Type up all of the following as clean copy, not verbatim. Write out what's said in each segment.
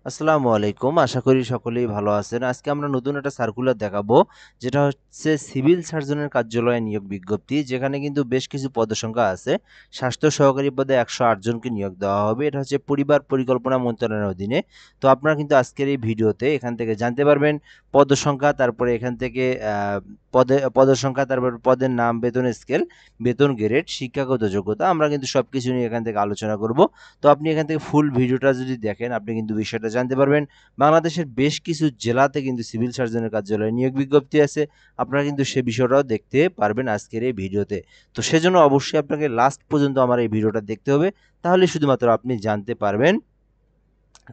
আসসালামু আলাইকুম। আশা করি সকলেই ভালো আছেন। আজকে আমরা নতুন একটা সার্কুলার দেখাবো। যেটা হচ্ছে সিভিল সার্জনের কার্যালয়ে নিয়োগ বিজ্ঞপ্তি। যেখানে কিন্তু বেশ কিছু পদসংখ্যা আছে। স্বাস্থ্য সহকারী পদে ১০৮ জনকে নিয়োগ দেওয়া হবে। এটা হচ্ছে পরিবার পরিকল্পনা মন্ত্রণালয়ের অধীনে। তো আপনারা কিন্তু আজকের এই ভিডিওতে এখান থেকে জানতে পারবেন পদসংখ্যা, তারপরে এখান থেকে পদের সংখ্যা, তারপর পদের নাম, বেতন স্কেল, বেতন গ্রেড, শিক্ষাগত যোগ্যতা। আমরা কিন্তু সবকিছু নিয়ে এখান থেকে আলোচনা করব। তো আপনি এখান থেকে ফুল ভিডিওটা যদি দেখেন আপনি কিন্তু বিষয়টা জানতে পারবেন। বাংলাদেশের বেশ কিছু জেলাতে কিন্তু সিভিল সার্জনের কার্যালয়ে নিয়োগ বিজ্ঞপ্তি আছে। আপনারা কিন্তু সে বিষয়টাও দেখতে পারবেন আজকের এই ভিডিওতে। তো সেজন্য অবশ্যই আপনাকে লাস্ট পর্যন্ত আমার এই ভিডিওটা দেখতে হবে। তাহলে শুধুমাত্র আপনি জানতে পারবেন।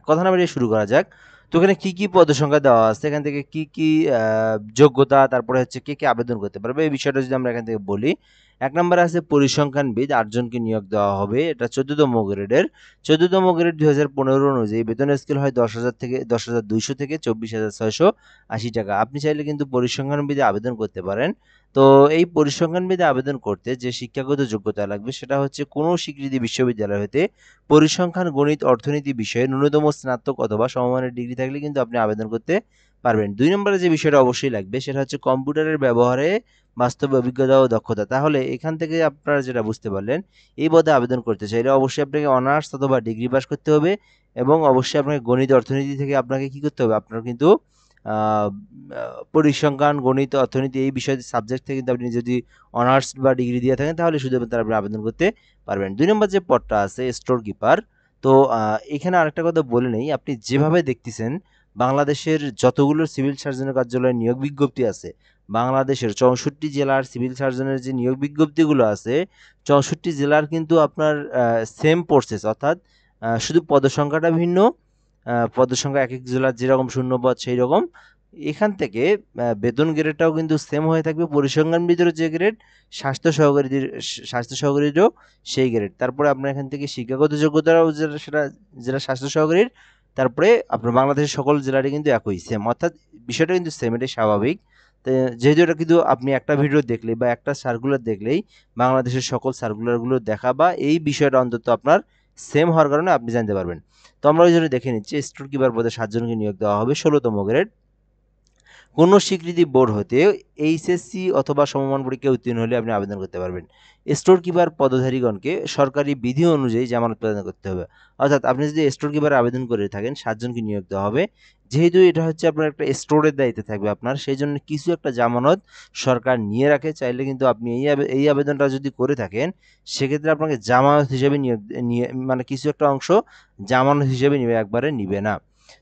কথা না বাড়িয়ে শুরু করা যাক। তো এখানে কি কি পদসংখ্যা দেওয়া আছে, এখান থেকে কি কি যোগ্যতা, তারপরে হচ্ছে কে কে আবেদন করতে পারবে, এই বিষয়টা যদি আমরা এখান থেকে বলি। ১ নম্বরে আছে পরিসংখ্যানবিদ, ৮ জনকে নিয়োগ দেওয়া হবে। এটা ১৪তম গ্রেডের। ১৪তম গ্রেড ২০১৫ অনুযায়ী বেতন স্কেল হয় ১০,২০০ থেকে ২৪,৬৮০ টাকা। আপনি চাইলে কিন্তু পরিসংখ্যানবিদে আবেদন করতে পারেন। তো এই পরিসংখ্যানবিদে আবেদন করতে যে শিক্ষাগত যোগ্যতা লাগবে সেটা হচ্ছে কোনো স্বীকৃতি বিশ্ববিদ্যালয় হতে পরিসংখ্যান, গণিত, অর্থনীতি বিষয়ে ন্যূনতম স্নাতক অথবা সমমানের ডিগ্রি থাকলে কিন্তু আপনি আবেদন করতে পারবেন। ২ নম্বরে যে বিষয়টা অবশ্যই লাগবে সেটা হচ্ছে কম্পিউটারের ব্যবহারে বাস্তব অভিজ্ঞতা ও দক্ষতা। তাহলে এখান থেকে আপনারা যেটা বুঝতে পারলেন, এই পদে আবেদন করতে চাইলে অবশ্যই আপনাকে অনার্স অথবা ডিগ্রি পাস করতে হবে এবং অবশ্যই আপনাকে গণিত, অর্থনীতি থেকে আপনাকে কি করতে হবে? আপনার কিন্তু আ আ পরিসংখ্যান, গণিত, অর্থনীতি এই বিষয় সাবজেক্ট থেকে কিন্তু আপনি যদি অনার্স বা ডিগ্রি দিয়ে থাকেন তাহলে শুধুমাত্র আপনি আবেদন করতে পারবেন। ২ নম্বর যে পদটা আছে স্টোর কিপার। তো এখানে আরেকটা কথা বলে নেই, আপনি যেভাবে দেখতেছেন বাংলাদেশের যতগুলো সিভিল সার্জনের কার্যালয়ে নিয়োগ বিজ্ঞপ্তি আছে, বাংলাদেশের ৬৪ জেলার সিভিল সার্জনের যে নিয়োগ বিজ্ঞপ্তিগুলো আছে, ৬৪ জেলার কিন্তু আপনার সেম প্রসেস, অর্থাৎ শুধু পদসংখ্যাটা ভিন্ন। পদসংখ্যা একেক জেলার যেরকম শূন্যপদ সেইরকম। এখান থেকে বেতন গ্রেডটাও কিন্তু সেম হয়ে থাকবে। পরিসংখ্যানবিদেরও যে গ্রেড, স্বাস্থ্য সহকারীদেরও সেই গ্রেড। তারপরে আপনার এখান থেকে শিক্ষাগত যোগ্যতাও যেটা স্বাস্থ্য সহকারীর, তারপরে আপনার বাংলাদেশের সকল জেলারই কিন্তু একই সেম, অর্থাৎ বিষয়টা কিন্তু সেম, এটাই স্বাভাবিক। তো যেহেতু এটা কিন্তু আপনি একটা ভিডিও দেখলেই বা একটা সার্কুলার দেখলেই বাংলাদেশের সকল সার্কুলারগুলো দেখা বা এই বিষয়টা অন্তত আপনার সেম হওয়ার কারণে আপনি জানতে পারবেন। তো আমরা ওই জন্য দেখে নিচ্ছি স্টোর কিপার পদে ৭ জনকে নিয়োগ দেওয়া হবে, ১৬তম গ্রেড। কোনো স্বীকৃতি বোর্ড হতে এইচএসসি অথবা সমমান পরীক্ষায় উত্তীর্ণ হলে আপনি আবেদন করতে পারবেন। স্টোর কিপার পদধারীগণকে সরকারি বিধি অনুযায়ী জামানত প্রদান করতে হবে। অর্থাৎ আপনি যদি স্টোর কিপার আবেদন করে থাকেন ৭ জনকে নিয়োগ দেওয়া হবে। যেহেতু এটা হচ্ছে আপনার একটা স্টোরের দায়িত্বে থাকবে আপনার, সেই জন্য কিছু একটা জামানত সরকার নিয়ে রাখে। চাইলে কিন্তু আপনি এই আবেদনটা যদি করে থাকেন সেক্ষেত্রে আপনাকে জামানত হিসেবে নিয়ে মানে কিছু একটা অংশ জামানত হিসেবে নিবে, একবারে নিবে না।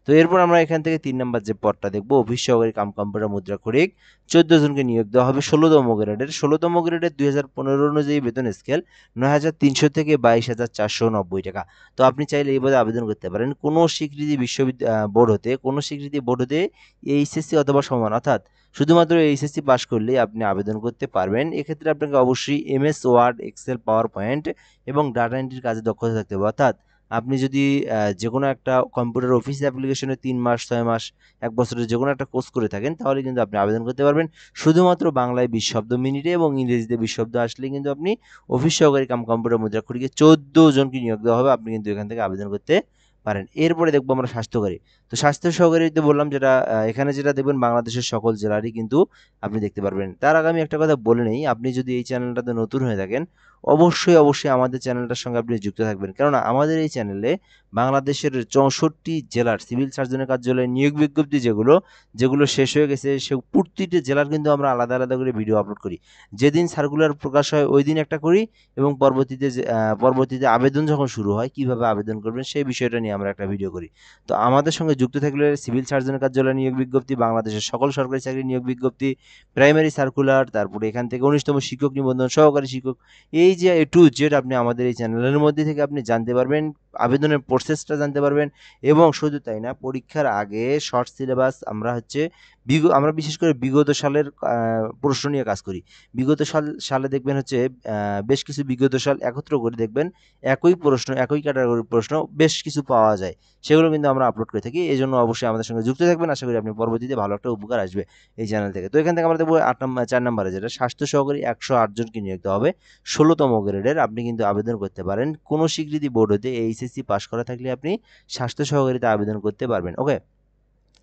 তো এরপর আমরা এখান থেকে ৩ নাম্বার যে পদটা দেখব, অফিস সহকারী কাম কম্পিউটার মুদ্রাক্ষরিক। ১৪ জনকে নিয়োগ দেওয়া হবে ১৬তম গ্রেডের। ১৬তম গ্রেডের ২০১৫ অনুযায়ী বেতন স্কেল ৯,৩০০ থেকে ২২,৪৯০ টাকা। তো আপনি চাইলে এই পদে আবেদন করতে পারেন। কোনো স্বীকৃতি বোর্ড হতে এইচএসসি অথবা সমান, অর্থাৎ শুধুমাত্র এইচএসসি পাস করলেই আপনি আবেদন করতে পারবেন। এক্ষেত্রে আপনাকে অবশ্যই MS Word, Excel, PowerPoint এবং ডাটা এন্ট্রির কাজে দক্ষতা থাকতে হবে। অর্থাৎ আপনি যদি যেকোনো একটা কম্পিউটার অফিস অ্যাপ্লিকেশনে ৩ মাস, ৬ মাস, ১ বছরের যেকোনো একটা কোর্স করে থাকেন তাহলে কিন্তু আপনি আবেদন করতে পারবেন। শুধুমাত্র বাংলায় ২০ শব্দ মিনিটে এবং ইংরেজিতে ২০ শব্দ আসলেই কিন্তু আপনি অফিস সহকারী কাম কম্পিউটার মুদ্রাক্ষরিকে ১৪ জনকে নিয়োগ দেওয়া হবে। আপনি কিন্তু এখান থেকে আবেদন করতে পারেন। এরপরে দেখবো আমরা স্বাস্থ্যকারী। তো স্বাস্থ্য সহকারীতে বললাম যেটা এখানে যেটা দেখবেন বাংলাদেশের সকল জেলারই কিন্তু আপনি দেখতে পারবেন। তার আগে আমি একটা কথা বলে নেই, আপনি যদি এই চ্যানেলটাতে নতুন হয়ে থাকেন অবশ্যই আমাদের চ্যানেলটার সঙ্গে আপনি যুক্ত থাকবেন। কেননা আমাদের এই চ্যানেলে বাংলাদেশের ৬৪ জেলার সিভিল সার্জনের কার্যালয়ে নিয়োগ বিজ্ঞপ্তি যেগুলো শেষ হয়ে গেছে প্রতিটি জেলার কিন্তু আমরা আলাদা করে ভিডিও আপলোড করি। যেদিন সার্কুলার প্রকাশ হয় ওইদিন একটা করি এবং পরবর্তীতে আবেদন যখন শুরু হয় কিভাবে আবেদন করবেন সেই বিষয়টা নিয়ে আমরা একটা ভিডিও করি। তো আমাদের সঙ্গে যুক্ত থাকলে সিভিল সার্জনের কার্যালয়ে নিয়োগ বিজ্ঞপ্তি, বাংলাদেশের সকল সরকারি চাকরির নিয়োগ বিজ্ঞপ্তি, প্রাইমারি সার্কুলার, তারপরে এখান থেকে ১৯তম শিক্ষক নিবন্ধন, সহকারী শিক্ষক, এই যে A to Z আপনি আমাদের এই চ্যানেলের মধ্যে থেকে আপনি জানতে পারবেন। আবেদনের প্রসেসটা জানতে পারবেন এবং শুধু তাই না, পরীক্ষার আগে শর্ট সিলেবাস আমরা বিশেষ করে বিগত সালের প্রশ্ন নিয়ে কাজ করি। বিগত সালে দেখবেন হচ্ছে বেশ কিছু বিগত সাল একত্র করে দেখবেন একই প্রশ্ন, একই ক্যাটাগরির প্রশ্ন বেশ কিছু পাওয়া পাওয়া যায় সেগুলো কিন্তু আমরা আপলোড করে থাকি। এই জন্য অবশ্যই আমাদের সঙ্গে যুক্ত থাকবেন। আশা করি আপনি পরবর্তীতে ভালো একটা উপকার আসবে এই চ্যানেল থেকে। তো এখান থেকে আমরা দেখবো 4 নম্বরে যেটা স্বাস্থ্য সহকারী 108 জনকে নিয়োগ দেওয়া হবে 16তম গ্রেডের। আপনি কিন্তু আবেদন করতে পারেন কোনো স্বীকৃতি বোর্ড হতে এইচএসসি পাস করা থাকলে আপনি স্বাস্থ্য সহকারীতে আবেদন করতে পারবেন। ওকে,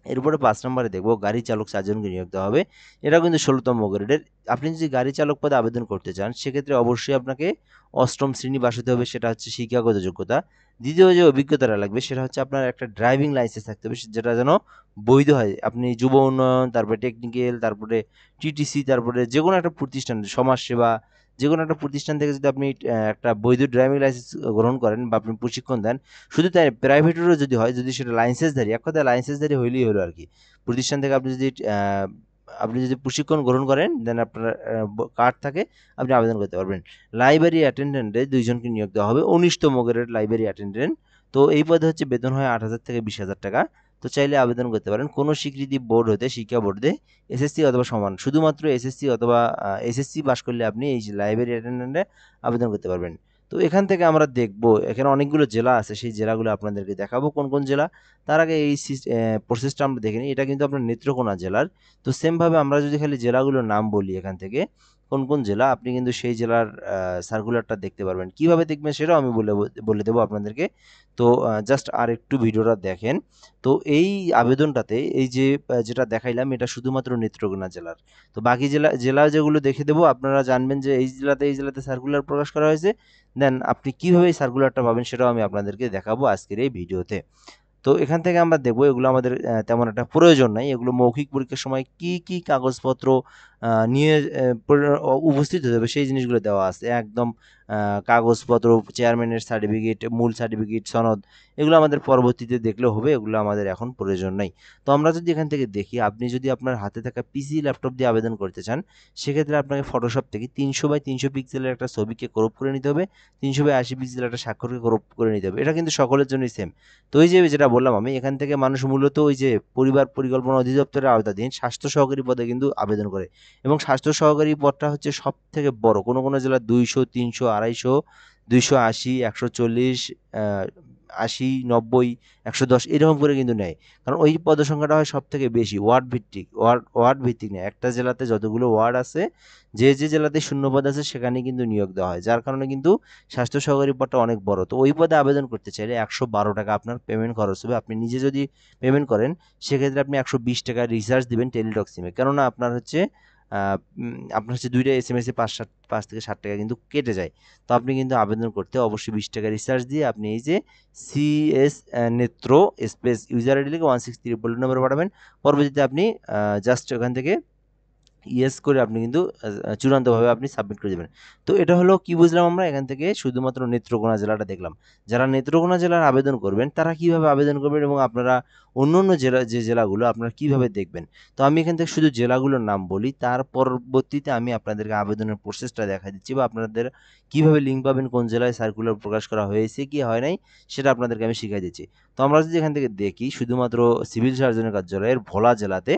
এরপরে 5 নম্বরে দেখবো গাড়ি চালক 4 জনকে নিয়োগ দেওয়া হবে। এটাও কিন্তু 16তম গ্রেডের। আপনি যদি গাড়ি চালক পদে আবেদন করতে চান সেক্ষেত্রে অবশ্যই আপনাকে 8ম শ্রেণী পাস হতে হবে, সেটা হচ্ছে শিক্ষাগত যোগ্যতা। দ্বিতীয় যে অভিজ্ঞতাটা লাগবে সেটা হচ্ছে আপনার একটা ড্রাইভিং লাইসেন্স থাকতে হবে যেটা যেন বৈধ হয়। আপনি যুব উন্নয়ন, তারপরে টেকনিক্যাল, তারপরে টিটিসি, তারপরে যেকোনো একটা প্রতিষ্ঠান, সমাজসেবা, যেকোনো একটা প্রতিষ্ঠান থেকে যদি আপনি একটা বৈধ ড্রাইভিং লাইসেন্স গ্রহণ করেন বা আপনি প্রশিক্ষণ দেন, শুধু তাই প্রাইভেটেরও যদি হয়, যদি সেটা লাইসেন্সধারী, এক কথায় লাইসেন্সধারী হইলেই হলো আর কি। প্রতিষ্ঠান থেকে আপনি যদি প্রশিক্ষণ গ্রহণ করেন দেন আপনার কার্ড থাকে, আপনি আবেদন করতে পারবেন। লাইব্রেরি অ্যাটেন্ডেন্টে 2 জনকে নিয়োগ দেওয়া হবে 19তম গ্রেড লাইব্রেরি অ্যাটেন্ডেন্ট। তো এই পদে হচ্ছে বেতন হয় 8,000 থেকে 20,000 টাকা। তো চাইলে আবেদন করতে পারেন কোনো স্বীকৃতি বোর্ড হতে, শিক্ষা বোর্ডে এসএসসি অথবা সমান, শুধুমাত্র এসএসসি অথবা এসএসসি পাস করলে আপনি এই লাইব্রেরি অ্যাটেন্ডেন্টে আবেদন করতে পারবেন। তো এখান থেকে আমরা দেখব এখানে অনেকগুলো জেলা আছে, সেই জেলাগুলো আপনাদেরকে দেখাবো কোন কোন জেলা। তার আগে এই প্রসেসটা আমরা দেখে নিই। এটা কিন্তু আপনার নেত্রকোনা জেলার। তো সেমভাবে আমরা যদি খালি জেলাগুলোর নাম বলি এখান থেকে কোন কোন জেলা, আপনি কিন্তু সেই জেলার সার্কুলারটা দেখতে পারবেন। কিভাবে দেখবেন সেটাও আমি বলে দেবো আপনাদেরকে। তো জাস্ট আর একটু ভিডিওটা দেখেন। তো এই আবেদনটাতে এই যে যেটা দেখাইলাম এটা শুধুমাত্র নেত্রকোনা জেলার। তো বাকি জেলা যেগুলো দেখে দেবো, আপনারা জানবেন যে এই জেলাতে সার্কুলার প্রকাশ করা হয়েছে। দেন আপনি কিভাবে এই সার্কুলারটা পাবেন সেটাও আমি আপনাদেরকে দেখাবো আজকের এই ভিডিওতে। তো এখান থেকে আমরা দেখবো এগুলো আমাদের তেমন একটা প্রয়োজন নাই। এগুলো মৌখিক পরীক্ষার সময় কি কাগজপত্র নিয়ে উপস্থিত হতে হবে সেই জিনিসগুলো দেওয়া আছে একদম। কাগজপত্র, চেয়ারম্যানের সার্টিফিকেট, মূল সার্টিফিকেট, সনদ, এগুলো আমাদের পরবর্তীতে দেখলেও হবে, এগুলো আমাদের এখন প্রয়োজন নাই। তো আমরা যদি এখান থেকে দেখি, আপনি যদি আপনার হাতে থাকা পিসি, ল্যাপটপ দিয়ে আবেদন করতে চান সেক্ষেত্রে আপনাকে ফটোশপ থেকে 300x300 পিক্সেলের একটা ছবিকে ক্রপ করে নিতে হবে, 300x80 পিক্সেলের একটা স্বাক্ষরকে ক্রপ করে নিতে হবে। এটা কিন্তু সকলের জন্যই সেম। তো এই যে যেটা বললাম আমি, এখান থেকে মানুষ মূলত ওই যে পরিবার পরিকল্পনা অধিদপ্তরের আওতাধীন স্বাস্থ্য সহকারী পদে কিন্তু আবেদন করে। এবং স্বাস্থ্য সহকারী পদটা হচ্ছে সব থেকে বড়। কোনো কোনো জেলায় 200, 300, 250, 280, 140, 80, 90, 110 এরকম করে কিন্তু নেয়। কারণ ওই পদসংখ্যাটা হয় সব থেকে বেশি ওয়ার্ড ভিত্তিক, ওয়ার্ড ভিত্তিক নেয়। একটা জেলাতে যতগুলো ওয়ার্ড আছে, যে জেলাতে শূন্যপদ আছে সেখানে কিন্তু নিয়োগ দেওয়া হয়, যার কারণে কিন্তু স্বাস্থ্য সহকারী পদটা অনেক বড়। তো ওই পদে আবেদন করতে চাইলে 112 টাকা আপনার পেমেন্ট খরচ হবে। আপনি নিজে যদি পেমেন্ট করেন সেক্ষেত্রে আপনি 120 টাকা রিচার্জ দিবেন টেলিটক সিমে। কেননা আপনার হচ্ছে 2টা এসএমএসে 5 থেকে 7 টাকা কিন্তু কেটে যায়। তো আপনি কিন্তু আবেদন করতে অবশ্যই 20 টাকা রিচার্জ দিয়ে আপনি এই যে সিএস নেত্র স্পেস ইউজার আইডি লিখে 163 নম্বরে পাঠাবেন। পরবর্তীতে আপনি জাস্ট ওখান থেকে ইয়েস করে আপনি কিন্তু চূড়ান্তভাবে আপনি সাবমিট করে দেবেন। তো এটা হলো কি বুঝলাম আমরা এখান থেকে, শুধুমাত্র নেত্রকোনা জেলাটা দেখলাম। যারা নেত্রকোনা জেলার আবেদন করবেন তারা কিভাবে আবেদন করবেন এবং আপনারা অন্য যে জেলাগুলো আপনারা কিভাবে দেখবেন। তো আমি এখান থেকে শুধু জেলাগুলোর নাম বলি, তার পরবর্তীতে আমি আপনাদেরকে আবেদনের প্রসেসটা দেখা দিচ্ছি বা আপনাদের কিভাবে লিঙ্ক পাবেন, কোন জেলায় সার্কুলার প্রকাশ করা হয়েছে কি হয় নাই সেটা আপনাদেরকে আমি শিখিয়ে দিচ্ছি। তো আমরা যদি এখান থেকে দেখি শুধুমাত্র সিভিল সার্জনের কার্যালয়ের ভোলা জেলাতে,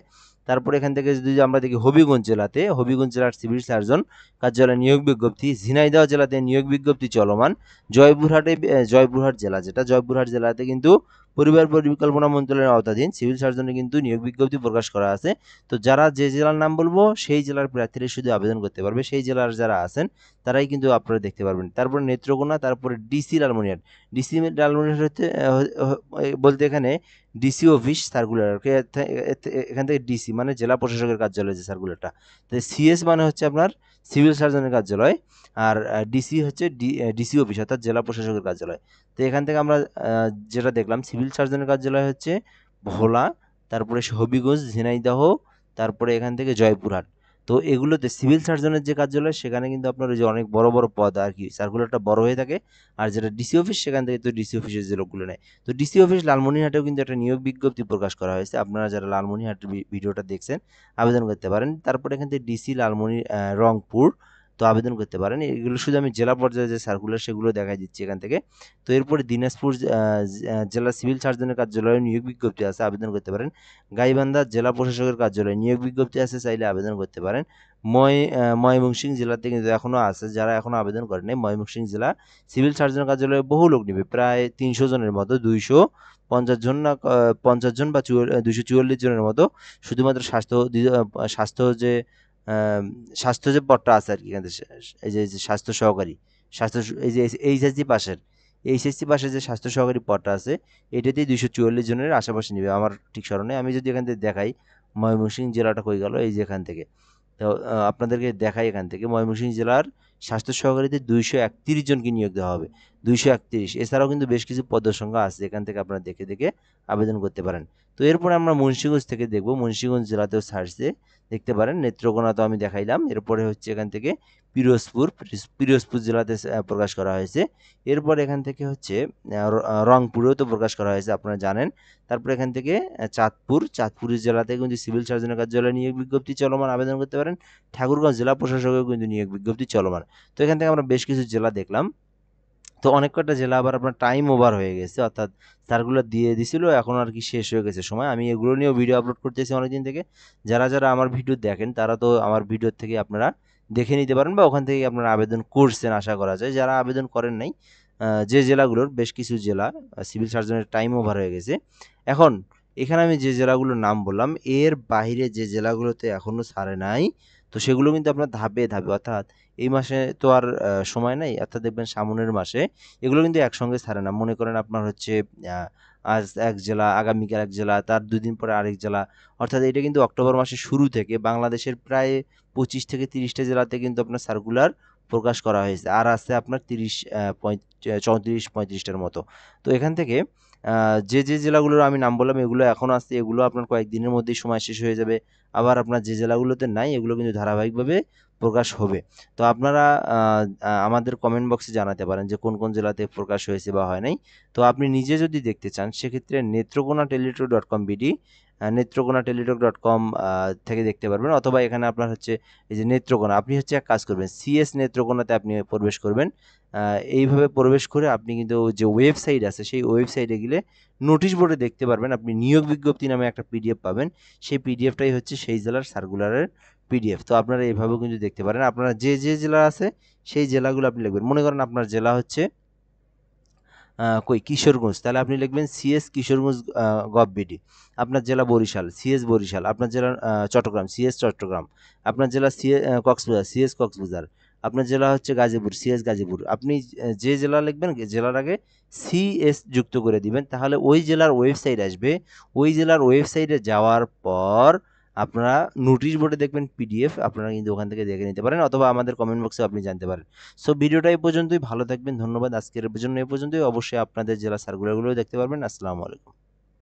তারপরে এখান থেকে যদি আমরা দেখি হবিগঞ্জ জেলাতে, হবিগঞ্জ জেলার সিভিল সার্জন কার্যালয়ে নিয়োগ বিজ্ঞপ্তি, ঝিনাইদহ জেলাতে নিয়োগ বিজ্ঞপ্তি চলমান, জয়পুরহাট জেলা যেটা, জয়পুরহাট জেলাতে কিন্তু পরিবার পরিকল্পনা মন্ত্রণালয়ের আওতাধীন সিভিল সার্জনে কিন্তু নিয়োগ বিজ্ঞপ্তি প্রকাশ করা আছে। তো যারা যে জেলার নাম বলবো সেই জেলার প্রার্থীরা শুধু আবেদন করতে পারবে, সেই জেলার যারা আছেন তারাই কিন্তু আপনারা দেখতে পারবেন। তারপরে নেত্রকোনা, তারপরে ডিসি লালমনিরহাট। ডিসি লালমনিরহাট হচ্ছে বলতে এখানে ডিসি অফিস সার্কুলার, এখান থেকে ডিসি মানে জেলা প্রশাসকের কার্যালয় যে সার্কুলারটা। তো সিএস মানে হচ্ছে আপনার সিভিল সার্জনের কার্যালয়, আর ডিসি হচ্ছে ডিসি অফিস অর্থাৎ জেলা প্রশাসকের কার্যালয়। তো এখান থেকে আমরা যেটা দেখলাম সিভিল সার্জনের কার্যালয় হচ্ছে ভোলা, তারপরে হবিগঞ্জ, ঝিনাইদহ, তারপরে এখান থেকে জয়পুরহাট। তো এগুলোতে সিভিল সার্জনের যে কার্যালয় সেখানে কিন্তু আপনার ওই যে অনেক বড় বড় পদ আর কি, সার্কুলারটা বড় হয়ে থাকে। আর যেটা ডিসি অফিস সেখান থেকে তো ডিসি অফিসের যে লোকগুলো নেয়। তো ডিসি অফিস লালমনিরহাটেও কিন্তু একটা নিয়োগ বিজ্ঞপ্তি প্রকাশ করা হয়েছে। আপনারা যারা লালমনিরহাটের ভিডিওটা দেখছেন আবেদন করতে পারেন। তারপরে এখান থেকে ডিসি রংপুর, তো আবেদন করতে পারেন। এগুলো শুধু আমি জেলা পর্যায়ে যে সার্কুলার সেগুলো দেখাই দিচ্ছি এখান থেকে। তো এরপরে দিনাজপুর জেলা সিভিল সার্জনের কার্যালয়ে নিয়োগ বিজ্ঞপ্তি আছে, আবেদন করতে পারেন। গাইবান্ধা জেলা প্রশাসকের কার্যালয়ে নিয়োগ বিজ্ঞপ্তি আছে, চাইলে আবেদন করতে পারেন। ময়মনসিংহ জেলাতে কিন্তু এখনও আছে, যারা এখনও আবেদন করেনি। ময়মনসিংহ জেলা সিভিল সার্জন কার্যালয়ে বহু লোক নেবে, প্রায় 300 জনের মতো, 250 জন না 50 জন বা 244 জনের মতো, শুধুমাত্র স্বাস্থ্য যে আহ, স্বাস্থ্য যে পদটা আছে আর কি এখানে, এই যে স্বাস্থ্য সহকারী, এই যে এইচএসসি পাশের যে স্বাস্থ্য সহকারী পদটা আছে, এটাতেই 244 জনের আশেপাশে নেবে আমার ঠিক স্মরণে। আমি যদি এখান থেকে দেখাই ময়মনসিংহ জেলাটা কই গেল, এই যে এখান থেকে, তো আপনাদেরকে দেখাই এখান থেকে ময়মনসিংহ জেলার স্বাস্থ্য সহকারীতে 231 জনকে নিয়োগ দেওয়া হবে, 231। এছাড়াও কিন্তু বেশ কিছু পদের সংখ্যা আছে, এখান থেকে আপনারা দেখে দেখে আবেদন করতে পারেন। তো এরপরে আমরা মুন্সিগঞ্জ থেকে দেখব, মুন্সিগঞ্জ জেলাতেও সার্চে দেখতে পারেন। নেত্রকোনা তো আমি দেখাইলাম। এরপরে হচ্ছে এখান থেকে পিরোজপুর জেলাতে প্রকাশ করা হয়েছে। এরপর এখান থেকে হচ্ছে রংপুরেও তো প্রকাশ করা হয়েছে, আপনারা জানেন। তারপর এখান থেকে চাঁদপুর জেলাতে কিন্তু সিভিল সার্জনের কার্যালয়ে নিয়োগ বিজ্ঞপ্তি চলমান, আবেদন করতে পারেন। ঠাকুরগাঁও জেলা প্রশাসকেও কিন্তু নিয়োগ বিজ্ঞপ্তি চলমান। তো এখান থেকে আমরা বেশ কিছু জেলা দেখলাম। তো অনেক কটা জেলা আবার আপনার টাইম ওভার হয়ে গেছে, অর্থাৎ সার্কুলার দিয়ে দিছিল, এখন আর কি শেষ হয়ে গেছে সময়। আমি এগুলো নিয়েও ভিডিও আপলোড করতেছি অনেকদিন থেকে। যারা যারা আমার ভিডিও দেখেন তারা তো আমার ভিডিও থেকে আপনারা দেখে নিতে পারেন, বা ওখান থেকে আপনারা আবেদন করছেন আশা করা যায়। যারা আবেদন করেন নাই, যে জেলাগুলোর বেশ কিছু জেলা সিভিল সার্জনের টাইম ওভার হয়ে গেছে। এখন এখানে আমি যে জেলাগুলোর নাম বললাম, এর বাইরে যে জেলাগুলোতে এখনও ছাড়ে নাই, তো সেগুলো কিন্তু আপনার ধাপে ধাপে, অর্থাৎ এই মাসে তো আর সময় নাই, অর্থাৎ দেখবেন সামনের মাসে এগুলো কিন্তু একসঙ্গে ছাড়ে না। মনে করেন আপনার হচ্ছে আজ এক জেলা, আগামীকাল এক জেলা, তার 2 দিন পরে আরেক জেলা, অর্থাৎ এটা কিন্তু অক্টোবর মাসের শুরু থেকে বাংলাদেশের প্রায় 25 থেকে 30টা জেলাতে কিন্তু আপনার সার্কুলার প্রকাশ করা হয়েছে। আর আছে আপনার 34-35টার মতো। তো এখান থেকে যে জেলাগুলোর আমি নাম বললাম এগুলো এখন আসছে, এগুলো আপনার কয়েকদিনের মধ্যেই সময় শেষ হয়ে যাবে। আবার আপনার যে জেলাগুলোতে নাই এগুলো কিন্তু ধারাবাহিকভাবে প্রকাশ হবে। তো আপনারা আমাদের কমেন্ট বক্সে জানাতে পারেন যে কোন কোন জেলাতে প্রকাশ হয়েছে বা হয় নাই। তো আপনি নিজে যদি দেখতে চান সেক্ষেত্রে netrokona.teletalk.com netrokona.teletalk.com থেকে দেখতে পারবেন, অথবা এখানে আপনার হচ্ছে এই যে নেত্রকোনা, আপনি হচ্ছে এক কাজ করবেন, সিএস নেত্রকোনাতে আপনি প্রবেশ করবেন। এইভাবে প্রবেশ করে আপনি কিন্তু যে ওয়েবসাইট আছে সেই ওয়েবসাইটে গেলে নোটিশ বোর্ডে দেখতে পারবেন আপনি নিয়োগ বিজ্ঞপ্তি নামে একটা পিডিএফ পাবেন। সেই পিডিএফটাই হচ্ছে সেই জেলার সার্কুলারের পিডিএফ। তো আপনারা এইভাবেও কিন্তু দেখতে পারেন। আপনারা যে জেলা আছে সেই জেলাগুলো আপনি লিখবেন। মনে করেন আপনার জেলা হচ্ছে কিশোরগঞ্জ, তাহলে আপনি লিখবেন সিএস কিশোরগঞ্জ গভবিডি। আপনার জেলা বরিশাল, সিএস বরিশাল। আপনার জেলা চট্টগ্রাম, সিএস চট্টগ্রাম। আপনার জেলা কক্সবাজার, সিএস কক্সবাজার। আপনার জেলা হচ্ছে গাজীপুর, সিএস গাজীপুর। আপনি যে জেলা লিখবেন জেলার আগে সিএস যুক্ত করে দিবেন, তাহলে ওই জেলার ওয়েবসাইট আসবে। ওই জেলার ওয়েবসাইটে যাওয়ার পর আপনারা নোটিশ বোর্ডে দেখবেন পিডিএফ, আপনারা কিন্তু ওখান থেকে দেখে নিতে পারেন, অথবা আমাদের কমেন্ট বক্সে আপনি জানতে পারেন। সো ভিডিওটা এই পর্যন্তই, ভালো থাকবেন, ধন্যবাদ। আজকের জন্য এই পর্যন্তই। অবশ্যই আপনাদের জেলা সার্কুলারগুলোও দেখতে পারবেন। আসসালামু আলাইকুম।